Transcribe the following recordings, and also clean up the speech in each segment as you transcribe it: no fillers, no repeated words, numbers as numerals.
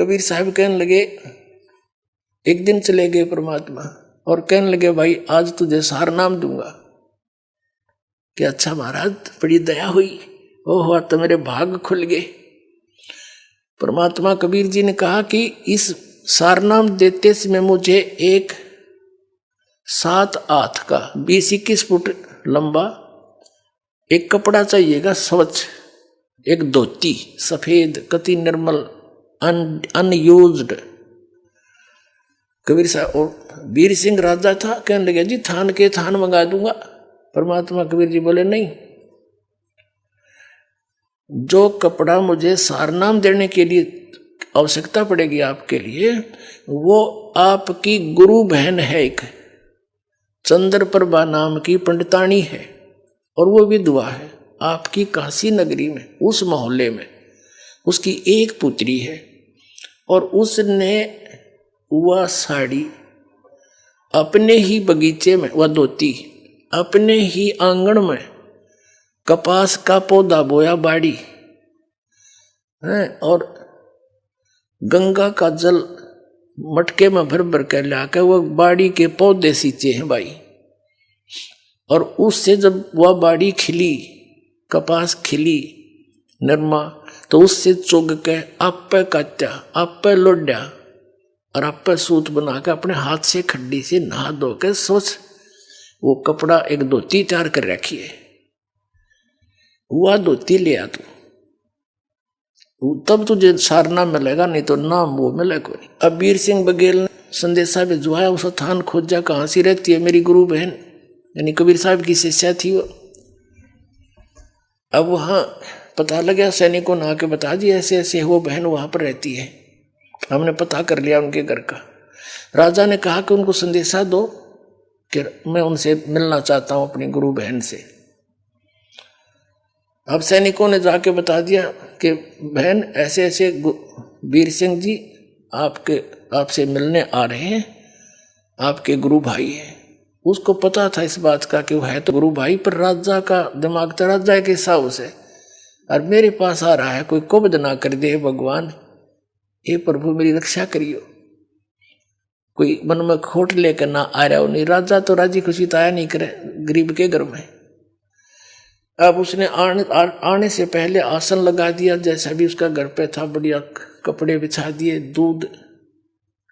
कबीर साहब कहने लगे, एक दिन चले गए परमात्मा और कहने लगे भाई आज तुझे सार नाम दूंगा। कि अच्छा महाराज बड़ी दया हुई, ओह तो मेरे भाग खुल गए। परमात्मा कबीर जी ने कहा कि इस सारनाम देते समय मुझे एक 7 हाथ का 20-21 फुट लंबा एक कपड़ा चाहिएगा स्वच्छ, एक धोती सफेद कति निर्मल अनयूज्ड। कबीर साहब और वीर सिंह राजा था, कहने लगे जी थान के थान मंगा दूंगा। परमात्मा कबीर जी बोले नहीं, जो कपड़ा मुझे सारनाम देने के लिए आवश्यकता पड़ेगी आपके लिए, वो आपकी गुरु बहन है, एक चंद्रप्रभा नाम की पंडितानी है और वो विधवा है आपकी काशी नगरी में, उस मोहल्ले में उसकी एक पुत्री है और उसने वह साड़ी अपने ही बगीचे में, वह धोती अपने ही आंगन में कपास का पौधा बोया बाड़ी है और गंगा का जल मटके में भर भर कर लाकर वो बाड़ी के पौधे सींचे हैं भाई। और उससे जब वह बाड़ी खिली, कपास खिली नरमा, तो उससे चुग के आप पे काटा, आप पे लोड्या और आप पे सूत बना के अपने हाथ से खड्डी से नहा धो के सोच वो कपड़ा एक धोती तैयार कर रखी है, वह धोती ले आ तू, तब तुझे सारनाम मिलेगा, नहीं तो नाम वो मिलेगा नहीं। अब वीर सिंह बघेल ने संदेशा भिजवाया, उस थान खोजा कहाँ सी रहती है मेरी गुरु बहन, यानी कबीर साहब की शिष्या थी वो। अब वहाँ पता लगा, सैनिकों ने आके बता दिया ऐसे ऐसे वो बहन वहाँ पर रहती है, हमने पता कर लिया उनके घर का। राजा ने कहा कि उनको संदेशा दो कि मैं उनसे मिलना चाहता हूँ अपनी गुरु बहन से। अब सैनिकों ने जाके बता दिया कि बहन ऐसे ऐसे वीर सिंह जी आपसे मिलने आ रहे हैं, आपके गुरु भाई हैं। उसको पता था इस बात का कि वो है तो गुरु भाई, पर राजा का दिमाग तो राजा के हिसाब से, और मेरे पास आ रहा है, कोई कुबद ना कर दे भगवान, हे प्रभु मेरी रक्षा करियो, कोई मन में खोट लेकर ना आ रहा हो। नहीं, राजा तो राजी खुशी तो आया नहीं करे गरीब के घर में। अब उसने आने से पहले आसन लगा दिया, जैसा भी उसका घर पे था, बढ़िया कपड़े बिछा दिए, दूध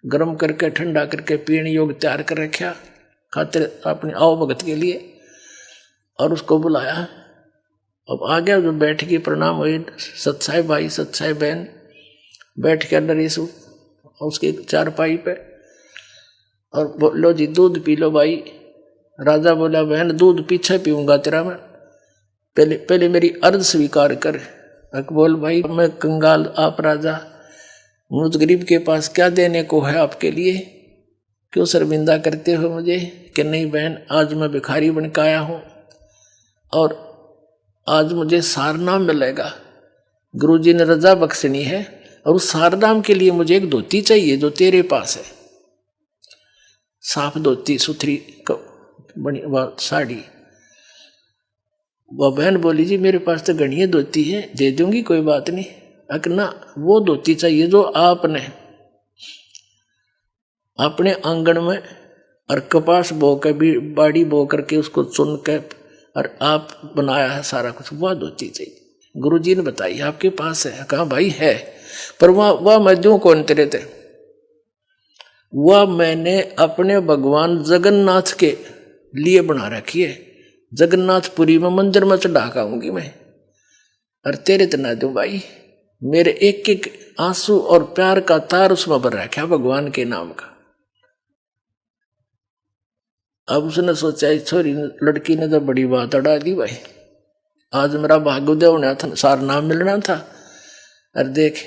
गर्म करके ठंडा करके पीने योग्य तैयार कर रखा खातिर अपने आओ भगत के लिए, और उसको बुलाया। अब आ गया, जो बैठ के प्रणाम हुए, सत्साई भाई सत्साई बहन बैठ के अंदर इस उसके चारपाई पे, और बोलो जी दूध पी लो भाई। राजा बोला बहन दूध पीछे पीऊंगा तेरा मैं, पहले मेरी अर्ज स्वीकार कर। बोल भाई मैं कंगाल, आप राजा, मुझ गरीब के पास क्या देने को है आपके लिए, क्यों शर्मिंदा करते हो मुझे। कि नहीं बहन, आज मैं भिखारी बन के आया हूँ और आज मुझे सारनाम मिलेगा, गुरुजी ने रजा बख्शनी है, और उस सारनाम के लिए मुझे एक धोती चाहिए जो तेरे पास है, साफ धोती सुथरी बनी वह साड़ी। वह बहन बोली जी मेरे पास तो गणिये धोती है, दे दूंगी कोई बात नहीं, अकना वो धोती चाहिए जो आपने अपने आंगन में और कपास बो के बाड़ी बो करके उसको चुन के और आप बनाया है सारा कुछ, वह धोती चाहिए। गुरुजी ने बताई आपके पास है, कहा भाई है, पर वह मैं दूं कौन तेरे थे, वह मैंने अपने भगवान जगन्नाथ के लिए बना रखी है, जगन्नाथपुरी में मंदिर में चढ़ा खाऊंगी मैं, और तेरे तो ना दूं भाई। मेरे एक एक आंसू और प्यार का तार उसमें भर रखा भगवान के नाम का। अब उसने सोचा छोरी लड़की ने तो बड़ी बात अड़ा दी भाई, आज मेरा भाग्योदय होना था, सार नाम मिलना था, और देख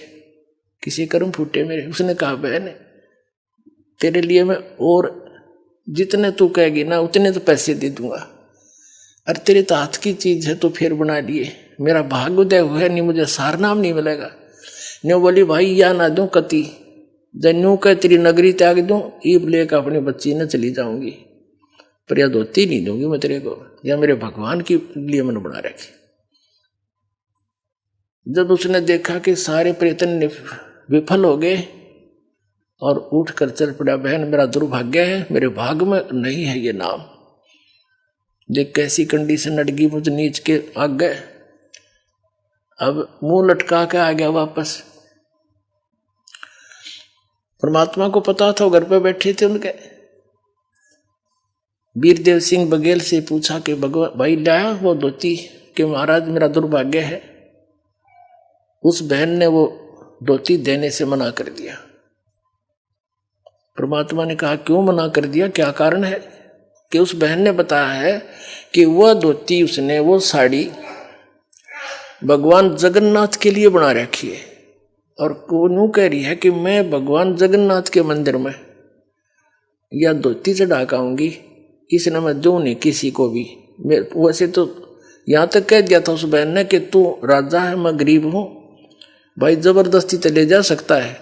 किसी कर्म फूटे मेरे। उसने कहा बहन तेरे लिए मैं और जितने तू कहेगी ना उतने तो पैसे दे दूंगा, अरे तेरे तो हाथ की चीज है तो फिर बना लिए, मेरा भाग्योदय हुआ नहीं, मुझे सार नाम नहीं मिलेगा। न्यू बोली भाई या ना दूं कति, जन्यू कह तेरी नगरी त्याग दूं, ईब लेकर अपनी बच्ची न चली जाऊंगी, पर यह धोती नहीं दूंगी मैं तेरे को, या मेरे भगवान के लिए मैंने बना रखी। जब उसने देखा कि सारे प्रयत्न विफल हो गए और उठ कर चल पड़ा। बहन मेरा दुर्भाग्य है, मेरे भाग में नहीं है ये नाम। देख कैसी कंडीशन अड़गी मुझ नीच के आगे। अब मुंह लटका के आ गया वापस। परमात्मा को पता था, घर पे बैठे थे उनके। वीरदेव सिंह बघेल से पूछा कि भाई लाया वो धोती, कि महाराज मेरा दुर्भाग्य है। उस बहन ने वो धोती देने से मना कर दिया। परमात्मा ने कहा क्यों मना कर दिया, क्या कारण है? कि उस बहन ने बताया है कि वह धोती उसने, वो साड़ी भगवान जगन्नाथ के लिए बना रखी है, और वो कह रही है कि मैं भगवान जगन्नाथ के मंदिर में या धोती चढ़ा के आऊंगी, इसने मैं दूं नहीं किसी को भी। वैसे तो यहाँ तक कह दिया था उस बहन ने कि तू राजा है, मैं गरीब हूं, भाई जबरदस्ती तो ले जा सकता है,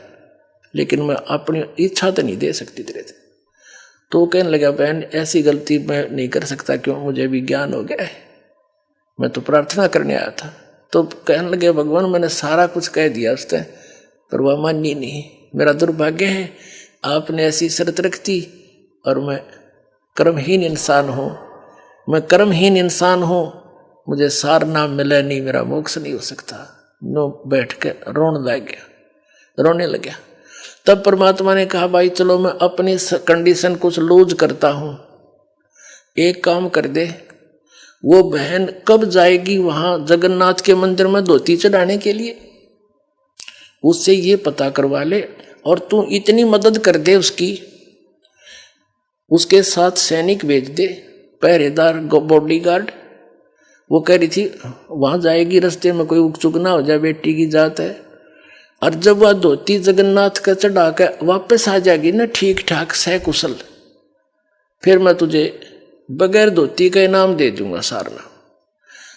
लेकिन मैं अपनी इच्छा तो नहीं दे सकती तेरे से। तो कहने लगा बहन ऐसी गलती मैं नहीं कर सकता, क्यों, मुझे भी ज्ञान हो गया है, मैं तो प्रार्थना करने आया था। तो कहने लगे भगवान मैंने सारा कुछ कह दिया उसने, पर वह मानी नहीं। मेरा दुर्भाग्य है, आपने ऐसी शर्त रख दी और मैं कर्महीन इंसान हूँ, मैं कर्महीन इंसान हूँ, मुझे सार नाम मिला नहीं, मेरा मोक्ष नहीं हो सकता। नो बैठ के रोने लग गया। तब परमात्मा ने कहा भाई चलो मैं अपनी कंडीशन कुछ लूज करता हूँ, एक काम कर दे, वो बहन कब जाएगी वहां जगन्नाथ के मंदिर में धोती चढ़ाने के लिए, उससे ये पता करवा ले, और तू इतनी मदद कर दे उसकी, उसके साथ सैनिक भेज दे, पहरेदार बॉडीगार्ड। वो कह रही थी वहां जाएगी, रास्ते में कोई उकचुक ना हो जाए, बेटी की जात है। और जब वह धोती जगन्नाथ का चढ़ा कर वापस आ जाएगी ना ठीक ठाक सकुशल, फिर मैं तुझे बगैर धोती का इनाम दे दूंगा सारना।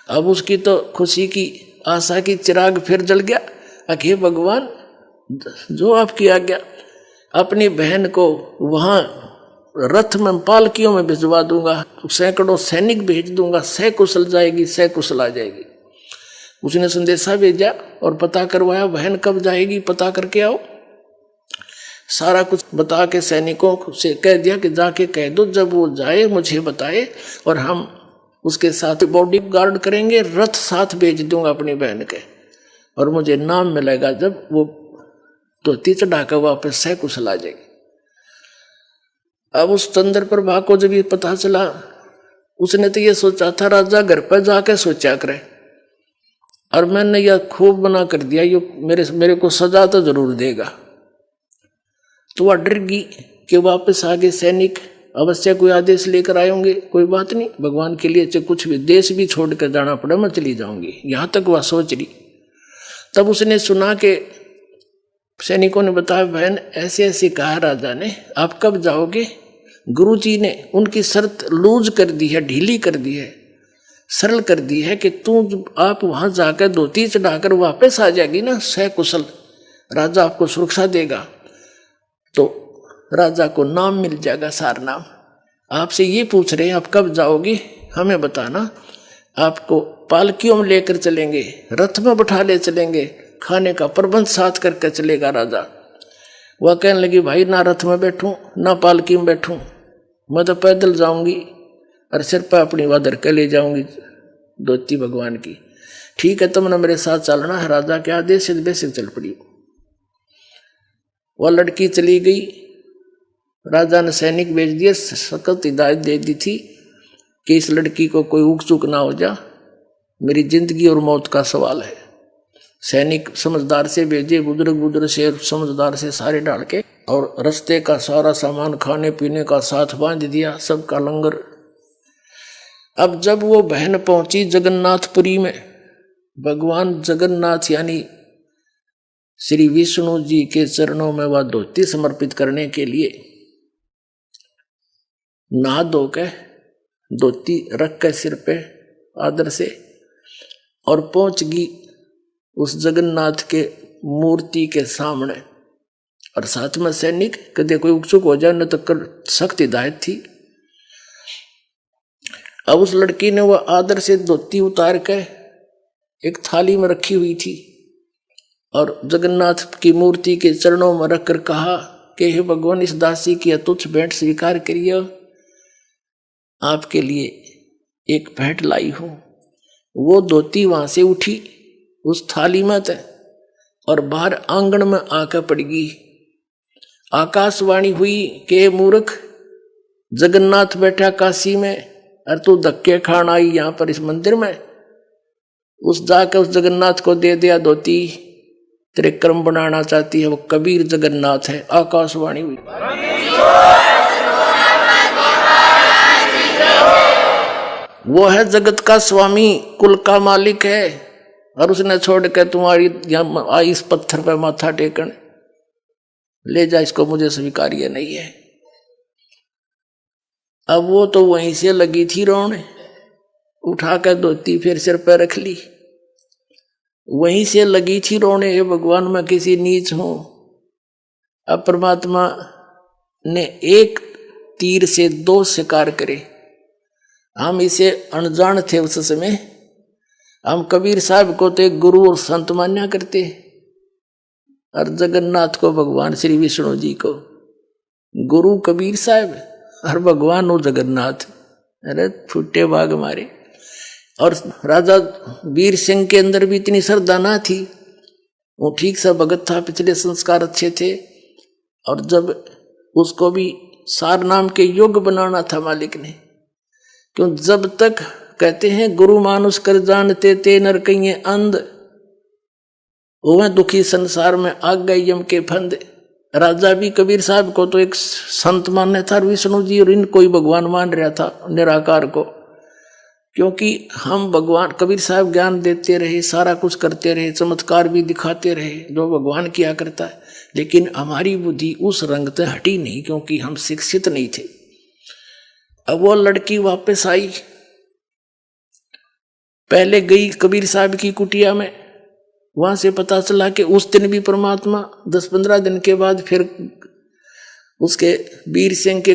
अब उसकी तो खुशी की आशा की चिराग फिर जल गया। अखे भगवान जो आपकी आज्ञा, अपनी बहन को वहां रथ में पालकियों में भिजवा दूंगा, सैकड़ों सैनिक भेज दूंगा, सकुशल जाएगी, सकुशल आ जाएगी। उसने संदेशा भेजा और पता करवाया बहन कब जाएगी, पता करके आओ। सारा कुछ बता के सैनिकों से कह दिया कि जाके कह दो जब वो जाए मुझे बताए, और हम उसके साथ बॉडी गार्ड करेंगे, रथ साथ भेज दूंगा अपनी बहन के, और मुझे नाम मिलेगा जब वो धोती चढ़ाकर वापस सकुशल आ जाएगी। अब उस चंद्र प्रभा को जब ये पता चला, उसने तो ये सोचा था राजा घर पर जाके सोचा करे, और मैंने यह खूब बना कर दिया, ये मेरे को सजा तो जरूर देगा। तो वह डर गई कि वापस आगे सैनिक अवश्य कोई आदेश लेकर आए होंगे, कोई बात नहीं, भगवान के लिए चाहे कुछ भी देश भी छोड़कर जाना पड़े मैं चली जाऊंगी, यहां तक वह सोच रही। तब उसने सुना कि सैनिकों ने बताया बहन ऐसे ऐसे कहा राजा ने, आप कब जाओगे? गुरु जी ने उनकी शर्त लूज कर दी है, ढीली कर दी है, सरल कर दी है कि तू आप वहां जाकर धोती चढ़ाकर वापस आ जाएगी ना सकुशल, राजा आपको सुरक्षा देगा, तो राजा को नाम मिल जाएगा, सार नाम। आपसे ये पूछ रहे हैं आप कब जाओगे, हमें बताना, आपको पालकियों में लेकर चलेंगे, रथ में बैठा ले चलेंगे, खाने का प्रबंध साथ करके चलेगा राजा। वह कहने लगी भाई ना रथ में बैठूं ना पालकी में बैठूं, मैं तो पैदल जाऊंगी और सिर पर अपनी वादर के ले जाऊंगी धोती भगवान की। ठीक है तुमने मेरे साथ चलना है, राजा के आदेश से बेसिक चल पड़ी। वह लड़की चली गई, राजा ने सैनिक भेज दिए, सख्त हिदायत दे दी थी कि इस लड़की को कोई उक चुक ना हो जा, मेरी जिंदगी और मौत का सवाल है। सैनिक समझदार से भेजे, बुजुर्ग से समझदार से सारे डाल के, और रास्ते का सारा सामान खाने पीने का साथ बांध दिया, सबका लंगर। अब जब वो बहन पहुंची जगन्नाथपुरी में, भगवान जगन्नाथ यानी श्री विष्णु जी के चरणों में वह धोती समर्पित करने के लिए नहा धो के धोती रख के सिर पे आदर से, और पहुंच गई उस जगन्नाथ के मूर्ति के सामने, और साथ में सैनिक कदे कोई उकचुक हो जाए न तो कर सख्त हिदायत थी। अब उस लड़की ने वह आदर से धोती उतार के एक थाली में रखी हुई थी, और जगन्नाथ की मूर्ति के चरणों में रखकर कहा कि हे भगवान, इस दासी की तुच्छ भेंट स्वीकार करिए, आपके लिए एक भेंट लाई हूं। वो धोती वहां से उठी उस थाली में थे और बाहर आंगन में आकर पड़ गई। आकाशवाणी हुई कि मूर्ख, जगन्नाथ बैठा काशी में और तू धक्के खान आई यहां पर इस मंदिर में। उस जाकर उस जगन्नाथ को दे दिया धोती, तेरे कर्म बनाना चाहती है, वो कबीर जगन्नाथ है। आकाशवाणी हुई। वो है जगत का स्वामी, कुल का मालिक है, और उसने छोड़ के तुम्हारी यहां आई इस पत्थर पे माथा टेकन, ले जा इसको, मुझे स्वीकार्य नहीं है। अब वो तो वहीं से लगी थी रोने, उठाकर धोती फिर सिर पर रख ली, वहीं से लगी थी रोने, हे भगवान मैं किसी नीच हूं। अब परमात्मा ने एक तीर से दो शिकार करे। हम इसे अनजान थे उस समय, हम कबीर साहब को तो एक गुरु और संत मान्या करते, और जगन्नाथ को भगवान श्री विष्णु जी को गुरु कबीर साहब और भगवान और जगन्नाथ। अरे फुटे बाग मारे। और राजा वीर सिंह के अंदर भी इतनी श्रद्धा ना थी, वो ठीक सा भगत था, पिछले संस्कार अच्छे थे, और जब उसको भी सार नाम के योग बनाना था मालिक ने, क्यों जब तक कहते हैं गुरु मानुष कर जानते ते नर कहिए अंध, वह दुखी संसार में आग गए यम के फंद। राजा भी कबीर साहब को तो एक संत मानने था, विष्णु जी और इनको ही भगवान मान रहा था, निराकार को, क्योंकि हम भगवान कबीर साहब ज्ञान देते रहे, सारा कुछ करते रहे, चमत्कार भी दिखाते रहे जो भगवान किया करता है, लेकिन हमारी बुद्धि उस रंग से हटी नहीं, क्योंकि हम शिक्षित नहीं थे। अब वो लड़की वापस आई, पहले गई कबीर साहब की कुटिया में, वहां से पता चला कि उस दिन भी परमात्मा 10-15 दिन के बाद फिर उसके वीर सिंह के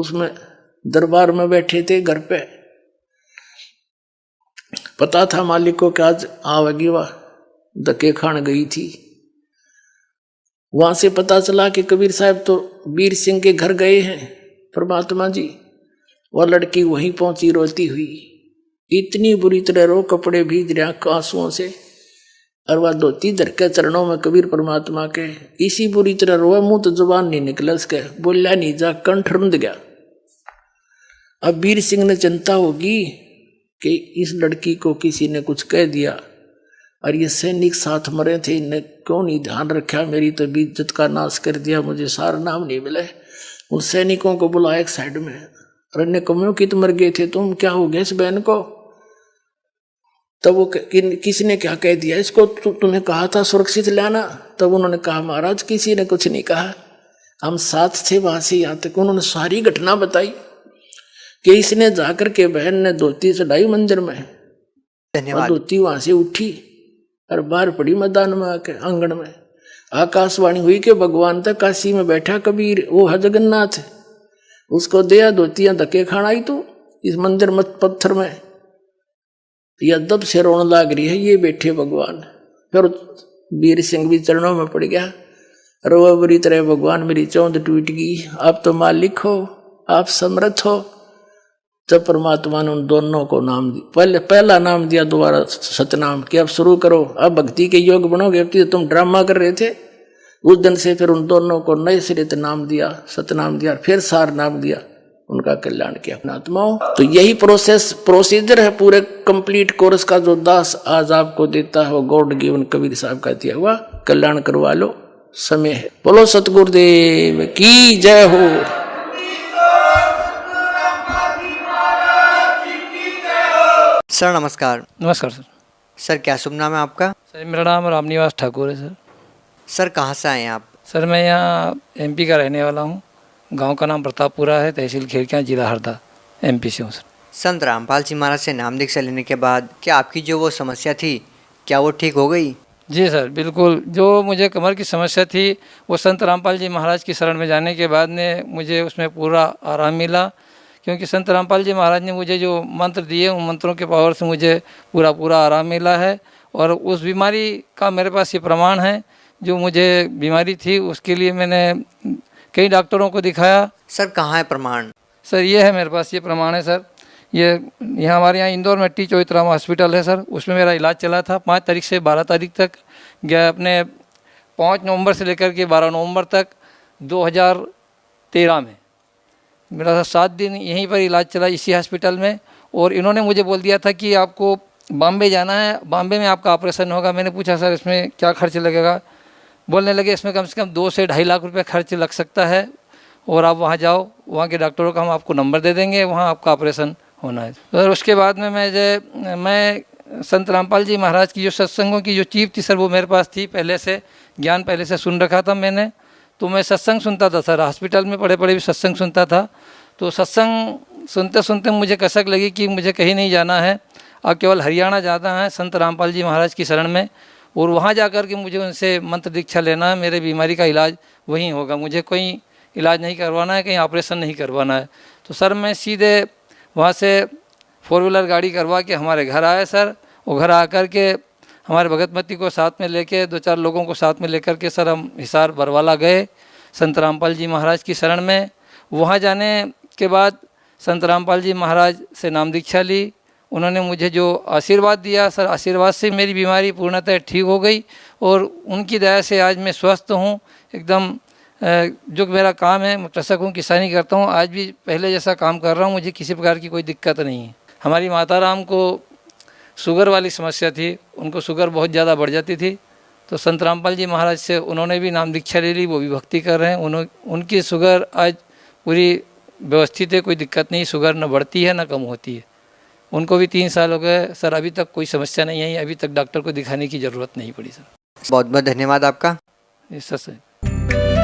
उसमें दरबार में बैठे थे घर पे। पता था मालिक को कि आज आवेगी, वह धक्के खान गई थी। वहां से पता चला कि कबीर साहब तो वीर सिंह के घर गए हैं परमात्मा जी। वह लड़की वहीं पहुंची रोती हुई, इतनी बुरी तरह रो, कपड़े भीज रहे आंसुओं से, और वह धोती धर के चरणों में कबीर परमात्मा के इसी बुरी तरह रोए, मुंह तो जुबान नहीं निकला उसके, बोला नहीं जा, कंठ रुंध गया। अब वीर सिंह ने चिंता होगी कि इस लड़की को किसी ने कुछ कह दिया, और ये सैनिक साथ मरे थे, इन्हें क्यों नहीं ध्यान रखा, मेरी तो इज्जत का नाश कर दिया, मुझे सारा नाम नहीं मिले। उन सैनिकों को बुलाया एक साइड में, और अन्य कमियों की तो मर गए थे, तुम क्या हो गया इस बहन को? तब वो किसी ने क्या कह दिया इसको, तुम्हें कहा था सुरक्षित लाना। तब उन्होंने कहा महाराज किसी ने कुछ नहीं कहा, हम साथ थे वहां से यहाँ तक। उन्होंने सारी घटना बताई कि इसने जाकर के बहन ने धोती चढ़ाई मंदिर में, और धोती वहां से उठी और बाहर पड़ी मैदान में आके आंगन में। आकाशवाणी हुई कि भगवान तक काशी में बैठा कबीर, वो है जगन्नाथ, उसको दिया धोतियां धक्के खाना आई तू इस मंदिर मत पत्थर में, या दब से रोने लाग रही है ये बैठे भगवान। फिर वीर सिंह भी चरणों में पड़ गया, रो बुरी तरह, भगवान मेरी चौंध टूट गई, आप तो मालिक हो, आप समर्थ हो। जब परमात्मा ने उन दोनों को नाम दिया, पहला नाम दिया, दोबारा सतनाम, कि अब शुरू करो, अब भक्ति के योग बनोगे, अब तो तुम ड्रामा कर रहे थे। उस दिन से फिर उन दोनों को नए सिरे से नाम दिया, सतनाम दिया, फिर सार नाम दिया, उनका कल्याण किया अपना आत्माओं। तो यही प्रोसीजर है पूरे कंप्लीट कोर्स का, जो दास आज आपको देता है वो गॉड गिवन कबीर साहब का दिया हुआ, कल्याण करवा लो, समय है। बोलो सतगुरुदेव की जय हो। सर नमस्कार। नमस्कार सर। सर क्या शुभ नाम है आपका? सर मेरा नाम रामनिवास ठाकुर है सर। सर कहाँ से आए हैं आप? सर मैं यहाँ एमपी का रहने वाला हूँ, गांव का नाम प्रतापपुरा है, तहसील खेड़कियाँ, जिला हरदा, एमपी से हूँ सर। संत रामपाल जी महाराज से नाम दीक्षा लेने के बाद क्या आपकी जो वो समस्या थी क्या वो ठीक हो गई? जी सर बिल्कुल, जो मुझे कमर की समस्या थी वो संत रामपाल जी महाराज की शरण में जाने के बाद ने मुझे उसमें पूरा आराम मिला, क्योंकि संत रामपाल जी महाराज ने मुझे जो मंत्र दिए उन मंत्रों के पावर से मुझे पूरा आराम मिला है। और उस बीमारी का मेरे पास ये प्रमाण है। जो मुझे बीमारी थी उसके लिए मैंने कई डॉक्टरों को दिखाया। सर कहाँ है प्रमाण? सर ये है मेरे पास, ये प्रमाण है सर। ये यहाँ हमारे यहाँ इंदौर में टी चौधरी हॉस्पिटल है सर, उसमें मेरा इलाज चला था 5 तारीख से 12 तारीख तक। गया अपने 5 नवंबर से लेकर के 12 नवंबर तक 2013 में मेरा 7 दिन यहीं पर इलाज चला इसी हॉस्पिटल में। और इन्होंने मुझे बोल दिया था कि आपको बॉम्बे जाना है, बॉम्बे में आपका ऑपरेशन होगा। मैंने पूछा सर इसमें क्या खर्च लगेगा? बोलने लगे इसमें कम से कम 2 से 2.5 लाख रुपए खर्च लग सकता है, और आप वहाँ जाओ, वहाँ के डॉक्टरों का हम आपको नंबर दे देंगे, वहाँ आपका ऑपरेशन होना है। और उसके बाद में मैं संत रामपाल जी महाराज की जो सत्संगों की जो चीफ थी सर, वो मेरे पास थी पहले से, ज्ञान पहले से सुन रखा था मैंने। तो मैं सत्संग सुनता था सर, हॉस्पिटल में पड़े पड़े भी सत्संग सुनता था। तो सत्संग सुनते सुनते मुझे कसक लगी कि मुझे कहीं नहीं जाना है, अब केवल हरियाणा जाना है संत रामपाल जी महाराज की शरण में, और वहाँ जाकर के मुझे उनसे मंत्र दीक्षा लेना है। मेरे बीमारी का इलाज वहीं होगा, मुझे कोई इलाज नहीं करवाना है, कहीं ऑपरेशन नहीं करवाना है। तो सर मैं सीधे वहाँ से 4 व्हीलर गाड़ी करवा के हमारे घर आए सर। वो घर आकर के हमारे भगतमती को साथ में लेके 2-4 लोगों को साथ में लेकर के सर हम हिसार बरवाला गए संत रामपाल जी महाराज की शरण में। वहाँ जाने के बाद संत रामपाल जी महाराज से नाम दीक्षा ली। उन्होंने मुझे जो आशीर्वाद दिया सर, आशीर्वाद से मेरी बीमारी पूर्णतः ठीक हो गई, और उनकी दया से आज मैं स्वस्थ हूँ एकदम। जो मेरा काम है, मैं कृषक हूँ, किसानी करता हूँ, आज भी पहले जैसा काम कर रहा हूँ, मुझे किसी प्रकार की कोई दिक्कत नहीं है। हमारी माता राम को शुगर वाली समस्या थी, उनको शुगर बहुत ज़्यादा बढ़ जाती थी। तो संत रामपाल जी महाराज से उन्होंने भी नाम दीक्षा ले ली, वो भी भक्ति कर रहे हैं। उनकी शुगर आज पूरी व्यवस्थित है, कोई दिक्कत नहीं, शुगर न बढ़ती है न कम होती है। उनको भी 3 साल हो गए सर, अभी तक कोई समस्या नहीं आई, अभी तक डॉक्टर को दिखाने की ज़रूरत नहीं पड़ी सर। बहुत बहुत धन्यवाद आपका। सर।